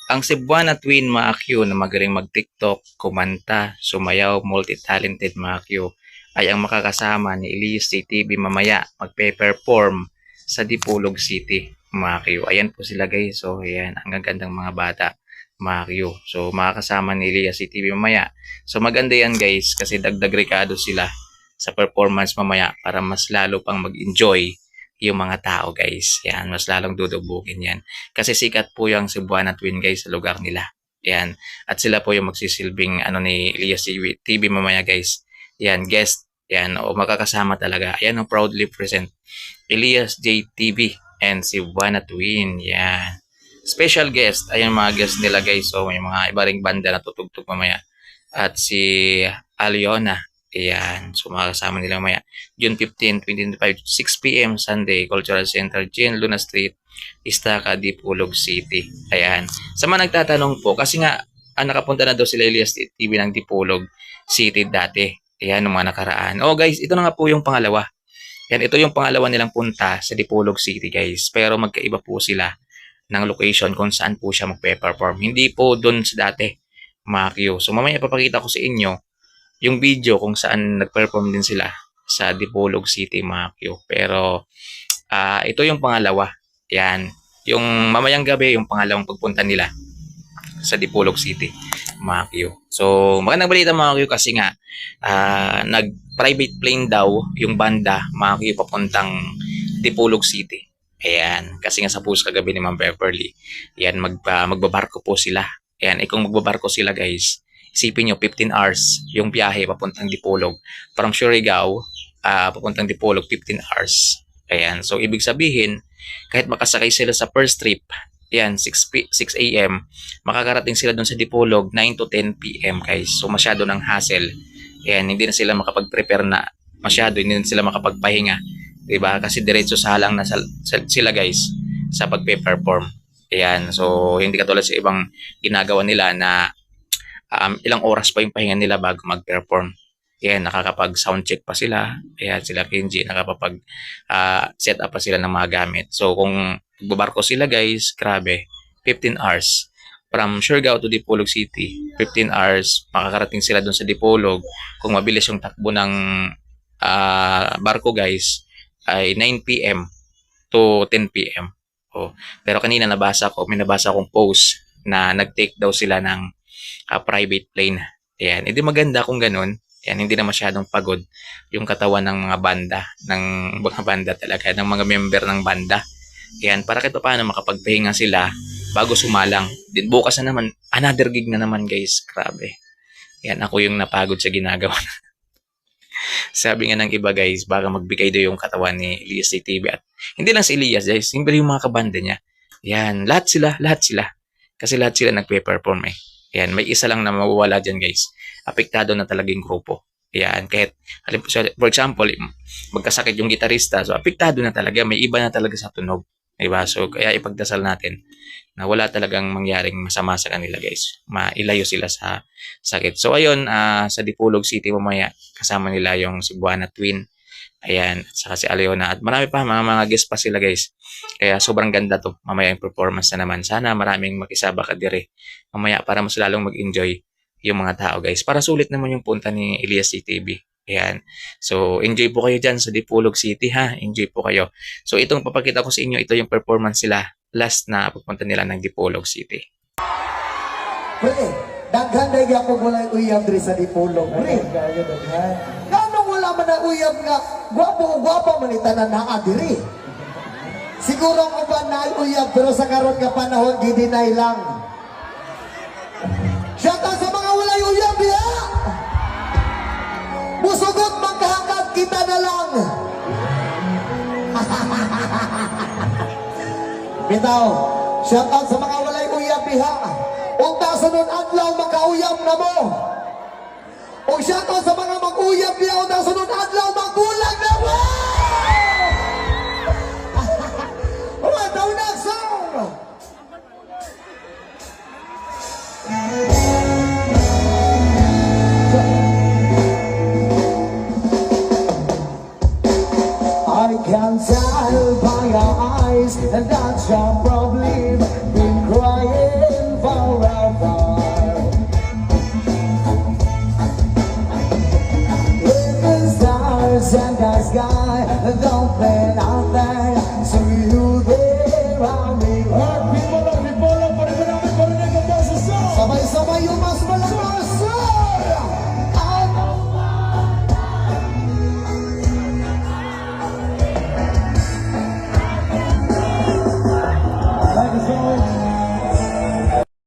Ang Cebuana Twin mga Q na magaling mag-TikTok, kumanta, sumayaw, multi-talented mga Q ay ang makakasama ni Elias TV mamaya magpe-perform sa Dipolog City mga Q. Ayan po sila guys. So ayan, ang gagandang mga bata mga Q. So makakasama ni Elias TV mamaya. So maganda yan guys kasi dagdag rekado sila sa performance mamaya para mas lalo pang mag-enjoy yung mga tao guys. Yan, mas lalong dudubugin yan. Kasi sikat po yung Cebuana Twin guys sa lugar nila. Yan. At sila po yung magsisilbing ano ni Elias TV mamaya guys. Yan, guest. Yan, o makakasama talaga. Yan, o proudly present Elias JTV and Cebuana Twin. Yan. Special guest. Ayan mga guest nila guys. So, may mga iba ring banda na tutugtog mamaya. At si Aliona. Ayan. So, makakasama nila mamaya. June 15, 2025, 6 p.m. Sunday, Cultural Center, Jean Luna Street, Estaca, Dipolog City. Ayan. Sa mga nagtatanong po, kasi nga, nakapunta na daw sila Elias TV ng Dipolog City dati. Ayan, ng mga nakaraan. Oh guys, ito na nga po yung pangalawa. Yan, ito yung pangalawa nilang punta sa Dipolog City guys. Pero magkaiba po sila ng location kung saan po siya magpe-perform. Hindi po doon sa dati, mga Q. So mamaya ipapakita ko sa inyo yung video kung saan nag-perform din sila sa Dipolog City mga Q. Pero ito yung pangalawa. Yan. Yung mamayang gabi, yung pangalawang pagpunta nila sa Dipolog City mga Q. So magandang balita mga Q kasi nga nag-private plane daw yung banda mga Q papuntang Dipolog City. Ayan. Kasi nga sa post kagabi ni Ma'am Beverly. Yan, magbabarko po sila. Ayan. Kung magbabarko sila guys, isipin nyo, 15 hours yung biyahe papuntang Dipolog. From Surigao, papuntang Dipolog, 15 hours. Ayan. So, ibig sabihin, kahit makasakay sila sa first trip, ayan, 6 a.m., makakarating sila doon sa Dipolog, 9 to 10 p.m. guys. So, masyado ng hassle. Ayan, hindi na sila makapag-prepare na masyado, hindi na sila makapagpahinga. Diba? Kasi diretso salang na sila guys sa pagpe-perform. Ayan. So, hindi katulad sa ibang ginagawa nila na ilang oras pa yung pahinga nila bago mag-perform. Yan, nakakapag sound check pa sila. Ayan, sila Kenji, nakapag set up pa sila ng mga gamit. So, kung magbabarko sila guys, grabe, 15 hours. From Surigao to Dipolog City, 15 hours, makakarating sila dun sa Dipolog. Kung mabilis yung takbo ng barko guys, ay 9 p.m. to 10 p.m. Oh, pero kanina may nabasa akong post na nag-take daw sila ng private plane. Ayan, hindi maganda kung ganun. Ayan, hindi na masyadong pagod yung katawan ng mga banda talaga, ng mga member ng banda. Ayan, para kahit paano makapagpahinga sila bago sumalang. Din bukas na naman, another gig na naman guys. Grabe. Ayan, ako yung napagod sa ginagawa. Sabi nga ng iba guys, baka magbigay daw yung katawan ni Elias TV. At hindi lang si Elias guys, siyempre yung mga kabanda niya. Ayan, lahat sila. Kasi lahat sila nagpe-perform eh. Ayan, may isa lang na mawawala dyan guys. Apektado na talaga yung grupo. Ayan, kahit, for example, magkasakit yung gitarista, so apektado na talaga, may iba na talaga sa tunog. Diba? So, kaya ipagdasal natin na wala talagang mangyaring masama sa kanila guys. Mailayo sila sa sakit. So, ayun, sa Dipolog City mamaya, kasama nila yung Cebuana Twin. Ayan, at saka si Aliona. At marami pa, mga guest pa sila guys. Kaya sobrang ganda to. Mamaya yung performance na naman. Sana maraming makisaba ka dire. Mamaya para mas lalong mag-enjoy yung mga tao guys. Para sulit naman yung punta ni Elias TV. Ayan. So, enjoy po kayo dyan sa Dipolog City ha. Enjoy po kayo. So, itong papakita ko sa inyo, ito yung performance nila last na pagpunta nila ng Dipolog City. Pre, daghan na yung ako walang uyab diri sa Dipolog. Pre, ganong wala man na uyab nga, gwapo man itanan na diri. Siguro ang uban na uyab, pero sa karon nga panahon, gidinay lang. Shoutout sa mga walay uyab, ya! Musugot magkahangad kita na lang. Bitaw, shoutout sa mga walay uyab, ya! Unta sunod adlaw makauyab na mo. O shoutout sa mga mag-uyab niya, unta sunod adlaw magulag na mo. What the next song? I can tell by your eyes that you're probably been crying for birds and the sky. Don't play nothing.